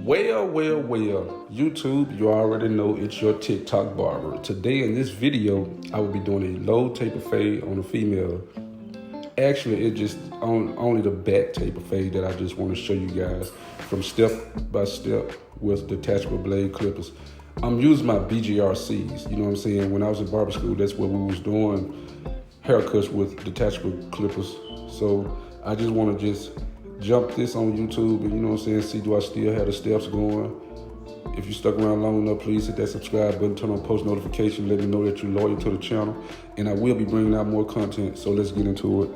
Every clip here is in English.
Well, YouTube, you already know it's your TikTok barber. Today in this video, I will be doing a low taper fade on a female. Actually, it's just only the back taper fade that I just want to show you guys from step by step with detachable blade clippers. I'm using my BGRCs, you know what I'm saying? When I was in barber school, that's what we was doing, haircuts with detachable clippers. So I just want to just jump this on YouTube and, you know what I'm saying, see do I still have the steps going. If you stuck around long enough, please hit that subscribe button, turn on post notification, let me know that you're loyal to the channel, and I will be bringing out more content, so let's get into it.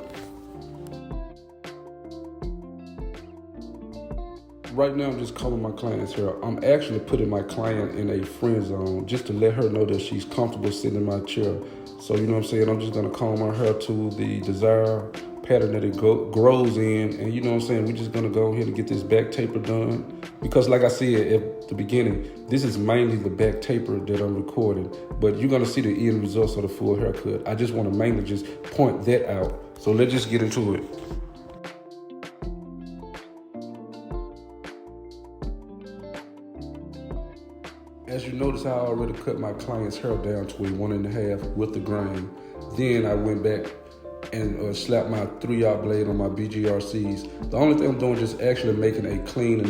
Right now, I'm just calling my client's hair. I'm actually putting my client in a friend zone just to let her know that she's comfortable sitting in my chair. So, you know what I'm saying, I'm just gonna comb her hair to the desired pattern that it grows in, and you know what I'm saying, we're just gonna go ahead and get this back taper done, because like I said at the beginning, this is mainly the back taper that I'm recording, but you're gonna see the end results of the full haircut. I just want to mainly just point that out, so let's just get into it. As you notice, I already cut my client's hair down to a 1.5 with the grain. Then I went back and slap my 3/0 blade on my BGRCs. The only thing I'm doing is just actually making a clean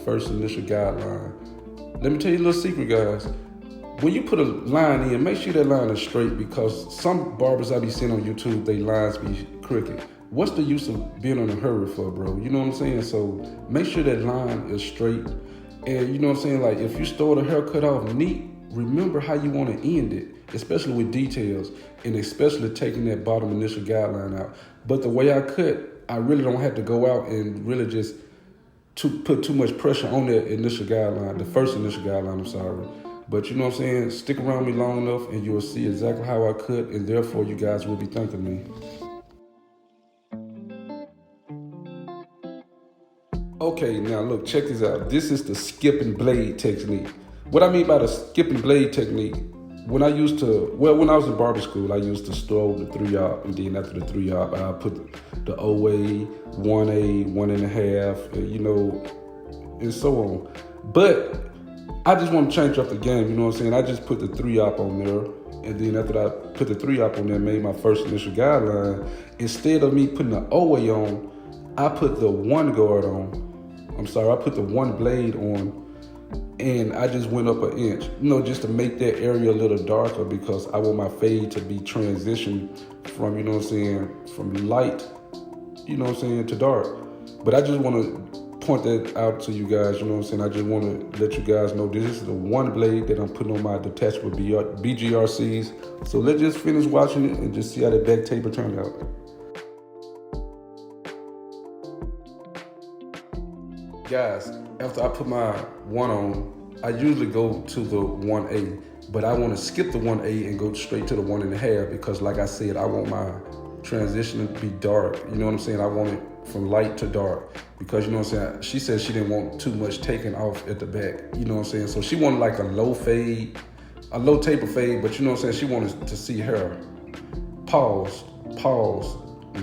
first initial guideline. Let me tell you a little secret, guys. When you put a line in, make sure that line is straight, because some barbers I be seeing on YouTube, they lines be crooked. What's the use of being in a hurry for, bro? You know what I'm saying? So make sure that line is straight. And you know what I'm saying? Like, if you start a haircut off neat, remember how you want to end it, especially with details, and especially taking that bottom initial guideline out. But the way I cut, I really don't have to go out and really just put too much pressure on that initial guideline, the first initial guideline, I'm sorry. But you know what I'm saying? Stick around me long enough and you'll see exactly how I cut, and therefore you guys will be thanking me. Okay, now look, check this out. This is the skipping blade technique. What I mean by the skipping blade technique, when I was in barber school, I used to start with the 3/0, and then after the 3/0, I put the OA, 1A, 1.5, you know, and so on. But I just want to change up the game, you know what I'm saying? I just put the 3/0 on there, and then after I put the 3/0 on there, made my first initial guideline. Instead of me putting the OA on, I put the one guard on. I put the one blade on, and I just went up 1 inch, you know, just to make that area a little darker, because I want my fade to be transitioned from, you know what I'm saying, from light, you know what I'm saying, to dark. But I just want to point that out to you guys, you know what I'm saying. I just want to let you guys know this is the one blade that I'm putting on my detachable BGRCs. So let's just finish watching it and just see how the back taper turned out. Guys, after I put my one on, I usually go to the 1A, but I want to skip the 1A and go straight to the 1.5, because like I said, I want my transition to be dark. You know what I'm saying? I want it from light to dark, because you know what I'm saying, she said she didn't want too much taken off at the back. You know what I'm saying? So she wanted like a low taper fade, but you know what I'm saying, she wanted to see hair. Pause,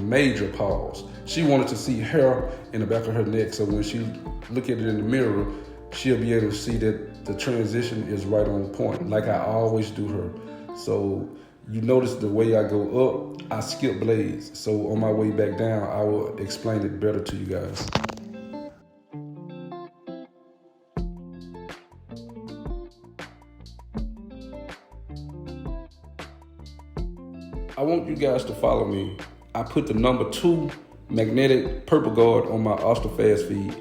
major pause. She wanted to see hair in the back of her neck, so when she look at it in the mirror, she'll be able to see that the transition is right on point, like I always do her. So you notice the way I go up, I skip blades. So on my way back down, I will explain it better to you guys. I want you guys to follow me. I put the number 2 magnetic purple guard on my Osterfast feed.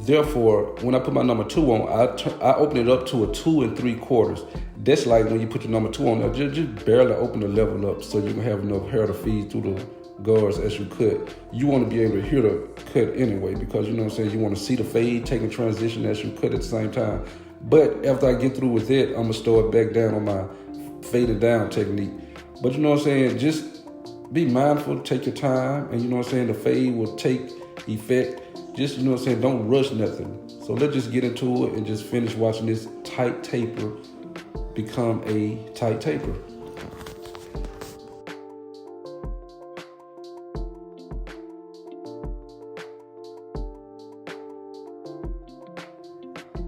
Therefore, when I put my number 2 on, I open it up to a 2 3/4. That's like when you put your number 2 on there, just barely open the level up so you can have enough hair to feed through the guards as you cut. You want to be able to hear the cut anyway, because you know what I'm saying, you want to see the fade taking transition as you cut at the same time. But after I get through with it, I'm going to start back down on my faded down technique. But you know what I'm saying, just be mindful, take your time, and you know what I'm saying, the fade will take effect. Just, you know what I'm saying, don't rush nothing. So let's just get into it and just finish watching this tight taper become a tight taper.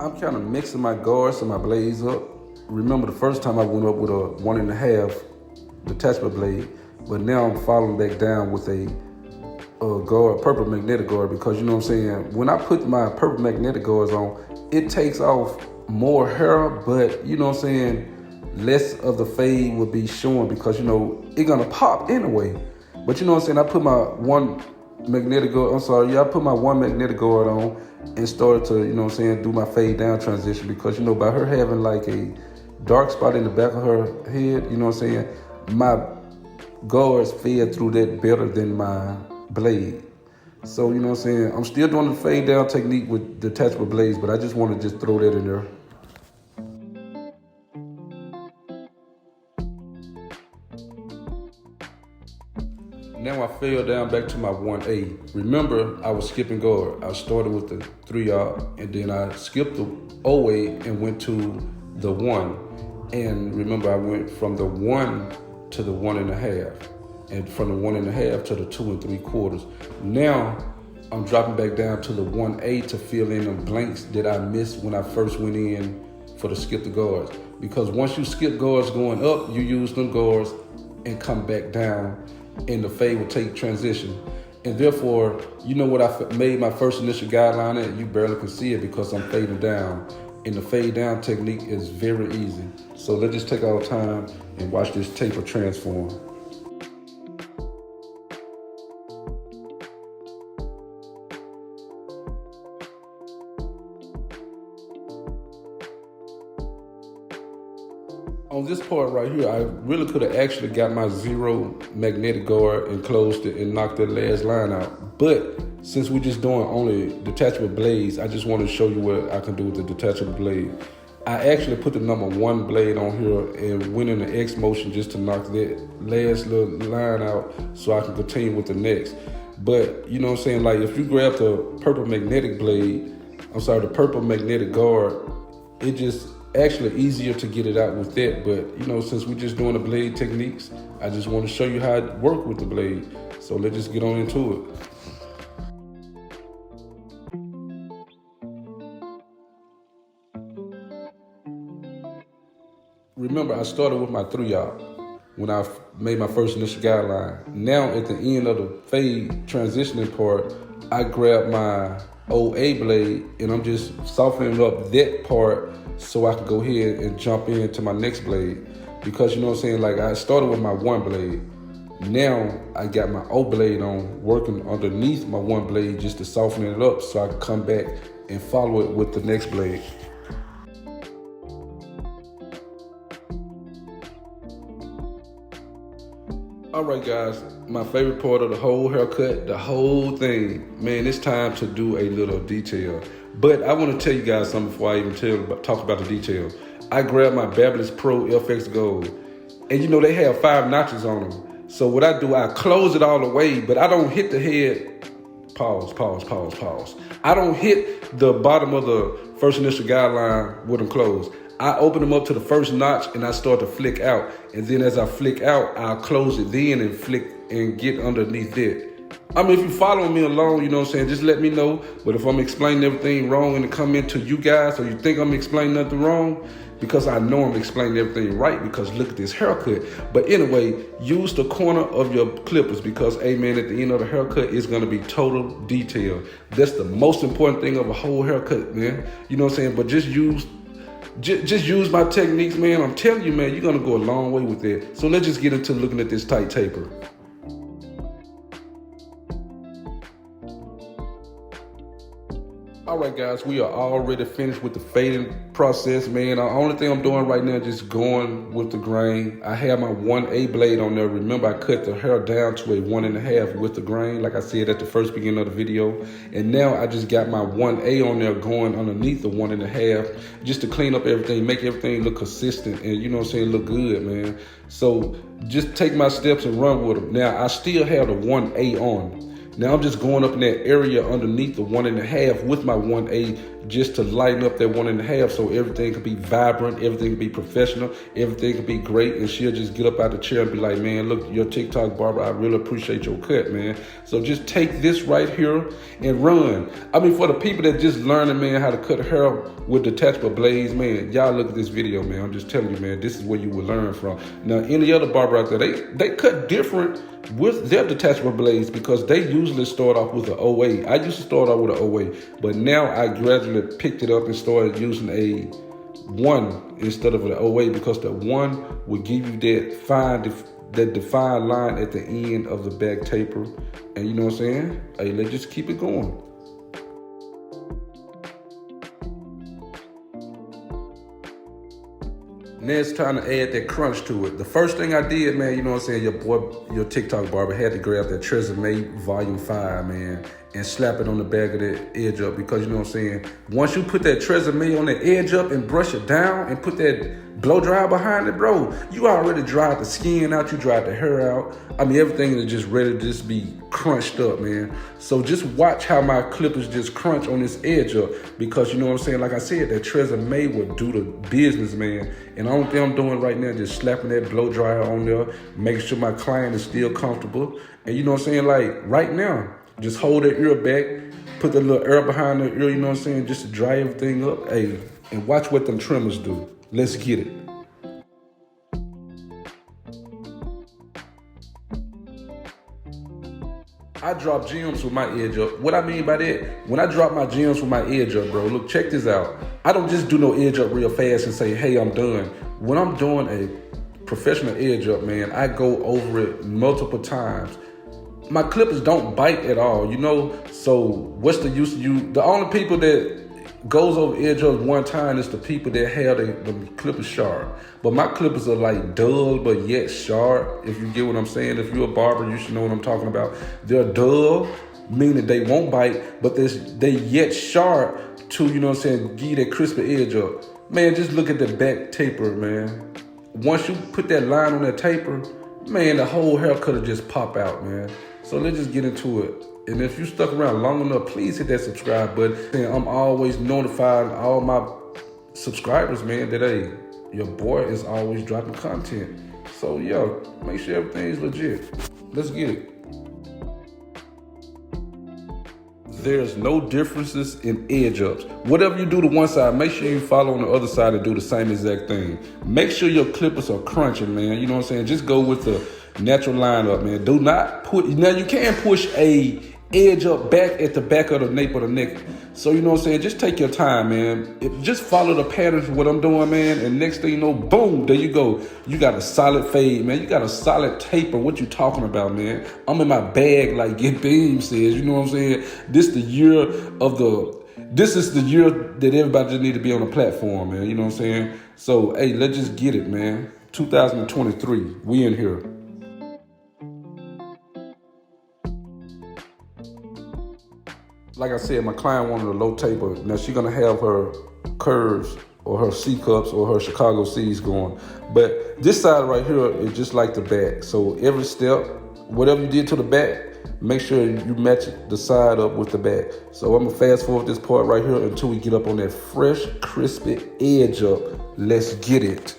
I'm kind of mixing my guards and my blades up. Remember the first time I went up with a 1.5 detachment blade, but now I'm falling back down with a guard, purple magnetic guard, because you know what I'm saying, when I put my purple magnetic guards on, it takes off more hair, but you know what I'm saying, less of the fade will be showing because you know it's gonna pop anyway. But you know what I'm saying, I put my one magnetic guard on and started to, you know what I'm saying, do my fade down transition, because you know, by her having like a dark spot in the back of her head, you know what I'm saying, my guards fed through that better than my blade. So you know what I'm saying, I'm still doing the fade down technique with detachable blades, but I just want to just throw that in there. Now I fell down back to my 1A. Remember, I was skipping guard. I started with the 3-yard, and then I skipped the 0-way and went to the 1. And remember, I went from the 1 to the 1.5, and from the 1.5 to the 2 3/4. Now I'm dropping back down to the 1A to fill in the blanks that I missed when I first went in for the skip the guards. Because once you skip guards going up, you use them guards and come back down, and the fade will take transition. And therefore, you know what I made my first initial guideline at? You barely can see it because I'm fading down. And the fade down technique is very easy. So let's just take our time and watch this taper transform. On this part right here, I really could have actually got my 0 magnetic guard and closed it and knocked that last line out. But since we're just doing only detachable blades, I just want to show you what I can do with the detachable blade. I actually put the number 1 blade on here and went in the X motion just to knock that last little line out so I can continue with the next. But you know what I'm saying, like if you grab the purple magnetic guard, it just actually easier to get it out with that. But you know, since we're just doing the blade techniques, I just want to show you how it works with the blade. So let's just get on into it. Remember, I started with my 3-yard when I made my first initial guideline. Now at the end of the fade transitioning part, I grab my 0-A blade and I'm just softening up that part so I can go ahead and jump into my next blade. Because you know what I'm saying, like I started with my 1 blade. Now I got my 0 blade on, working underneath my 1 blade just to soften it up so I can come back and follow it with the next blade. All right, guys, my favorite part of the whole haircut, the whole thing, man, it's time to do a little detail. But I want to tell you guys something before I even talk about the details. I grabbed my Babyliss Pro FX Gold, and you know they have 5 notches on them. So what I do, I close it all the way, but I don't hit the head. Pause. I don't hit the bottom of the first initial guideline with them closed. I open them up to the first notch and I start to flick out. And then as I flick out, I'll close it then and flick and get underneath it. I mean, if you follow me along, you know what I'm saying, just let me know. But if I'm explaining everything wrong in the comment to you guys, or you think I'm explaining nothing wrong, because I know I'm explaining everything right, because look at this haircut. But anyway, use the corner of your clippers, because, hey man, at the end of the haircut, it's gonna be total detail. That's the most important thing of a whole haircut, man. You know what I'm saying? But just use my techniques, man. I'm telling you, man, you're gonna go a long way with it. So let's just get into looking at this tight taper. All right, guys, we are already finished with the fading process, man. The only thing I'm doing right now is just going with the grain. I have my 1A blade on there. Remember, I cut the hair down to a 1.5 with the grain, like I said at the first beginning of the video. And now I just got my 1A on there going underneath the 1.5 just to clean up everything, make everything look consistent and, you know what I'm saying, look good, man. So just take my steps and run with them. Now, I still have the 1A on. Now I'm just going up in that area underneath the 1.5 with my 1A just to lighten up that 1.5 so everything could be vibrant, everything could be professional, everything could be great. And she'll just get up out the chair and be like, man, look, your TikTok barber, I really appreciate your cut, man. So just take this right here and run. I mean, for the people that just learning, man, how to cut hair with detachable blades, man, y'all look at this video, man. I'm just telling you, man, this is where you will learn from. Now, any other barber out there, they cut different with their detachable blades because they usually start off with an OA. I used to start off with an OA, but now I gradually picked it up and started using a 1 instead of an OA because the 1 will give you that defined line at the end of the back taper. And you know what I'm saying? Hey, let's just keep it going. Now it's time to add that crunch to it. The first thing I did, man, you know what I'm saying, your TikTok barber had to grab that Tresemme Volume 5, man, and slap it on the back of the edge up because, you know what I'm saying, once you put that Tresemme on the edge up and brush it down and put that blow dryer behind it, bro, you already dried the skin out, you dried the hair out. I mean, everything is just ready to just be crunched up, man. So just watch how my clippers just crunch on this edge up because, you know what I'm saying, like I said, that Tresemme will do the business, man. And the only thing I'm doing right now is just slapping that blow dryer on there, making sure my client is still comfortable. And you know what I'm saying, like right now, just hold that ear back, put the little air behind the ear, you know what I'm saying, just to dry everything up. Hey, and watch what them trimmers do. Let's get it. I drop gems with my edge up. What I mean by that, when I drop my gems with my edge up, bro, look, check this out. I don't just do no edge up real fast and say, hey, I'm done. When I'm doing a professional edge up, man, I go over it multiple times. My clippers don't bite at all, you know? So what's the use of you? The only people that goes over edge up one time is the people that have the clippers sharp. But my clippers are like dull but yet sharp, if you get what I'm saying. If you're a barber, you should know what I'm talking about. They're dull, meaning they won't bite, but they yet sharp to, you know what I'm saying, give you that crispy edge up. Man, just look at the back taper, man. Once you put that line on that taper, man, the whole haircut will just pop out, man. So let's just get into it. And if you stuck around long enough, please hit that subscribe button. I'm always notifying all my subscribers, man, that hey, your boy is always dropping content. So yeah, make sure everything's legit. Let's get it. There's no differences in edge ups. Whatever you do to one side, make sure you follow on the other side and do the same exact thing. Make sure your clippers are crunching, man. You know what I'm saying? Just go with the natural line up, man. Do not put, now you can push a edge up back at the back of the nape of the neck. So, you know what I'm saying? Just take your time, man. Just follow the patterns of what I'm doing, man. And next thing you know, boom, there you go. You got a solid fade, man. You got a solid taper. What you talking about, man? I'm in my bag, like Get Beam says. You know what I'm saying? This is the year that everybody just need to be on the platform, man. You know what I'm saying? So, hey, let's just get it, man. 2023, we in here. Like I said, my client wanted a low taper. Now she's gonna have her curves or her C cups or her Chicago C's going. But this side right here is just like the back. So every step, whatever you did to the back, make sure you match the side up with the back. So I'm gonna fast forward this part right here until we get up on that fresh, crispy edge up. Let's get it.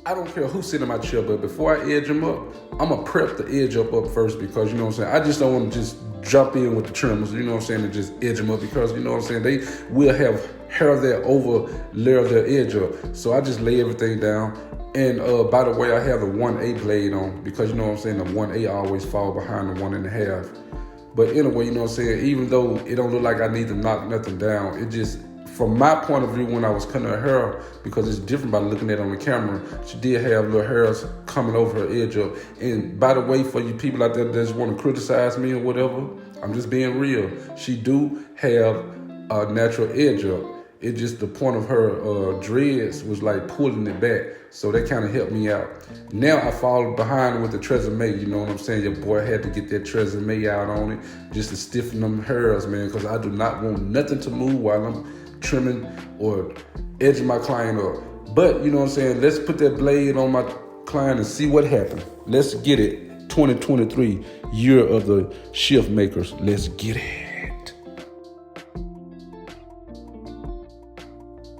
I don't care who's sitting in my chair, but before I edge them up, I'm going to prep the edge up first because, you know what I'm saying, I just don't want to just jump in with the trimmers, you know what I'm saying, and just edge them up because, you know what I'm saying, they will have hair there over layer their edge up. So I just lay everything down. And by the way, I have the 1A blade on because, you know what I'm saying, the 1A always fall behind the 1.5. But anyway, you know what I'm saying, even though it don't look like I need to knock nothing down, it just from my point of view, when I was cutting her hair, because it's different by looking at it on the camera, she did have little hairs coming over her edge up. And by the way, for you people out there that just want to criticize me or whatever, I'm just being real. She do have a natural edge up. It just the point of her dreads was like pulling it back. So that kind of helped me out. Now I fall behind with the Tresemme, you know what I'm saying? Your boy had to get that Tresemme out on it just to stiffen them hairs, man, because I do not want nothing to move while I'm trimming or edging my client up. But, you know what I'm saying? Let's put that blade on my client and see what happens. Let's get it. 2023, year of the shift makers. Let's get it.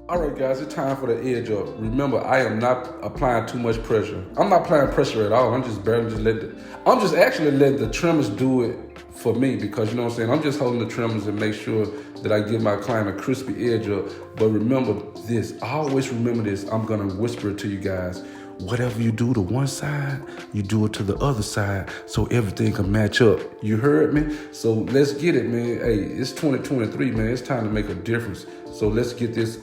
All right, guys, it's time for the edge up. Remember, I am not applying too much pressure. I'm not applying pressure at all. I'm just actually letting the trimmers do it for me, because you know what I'm saying? I'm just holding the trimmers and make sure that I give my client a crispy edge up. But remember this, I always remember this. I'm gonna whisper it to you guys. Whatever you do to one side, you do it to the other side so everything can match up. You heard me? So let's get it, man. Hey, it's 2023, man. It's time to make a difference. So let's get this.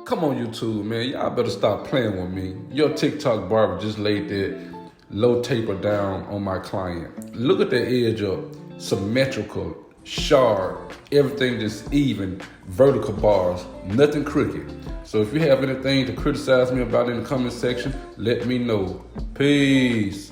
Come on, YouTube, man. Y'all better stop playing with me. Your TikTok barber just laid that low taper down on my client. Look at that edge up. Symmetrical, sharp, everything just even, vertical bars, nothing crooked. So if you have anything to criticize me about in the comment section, let me know. Peace.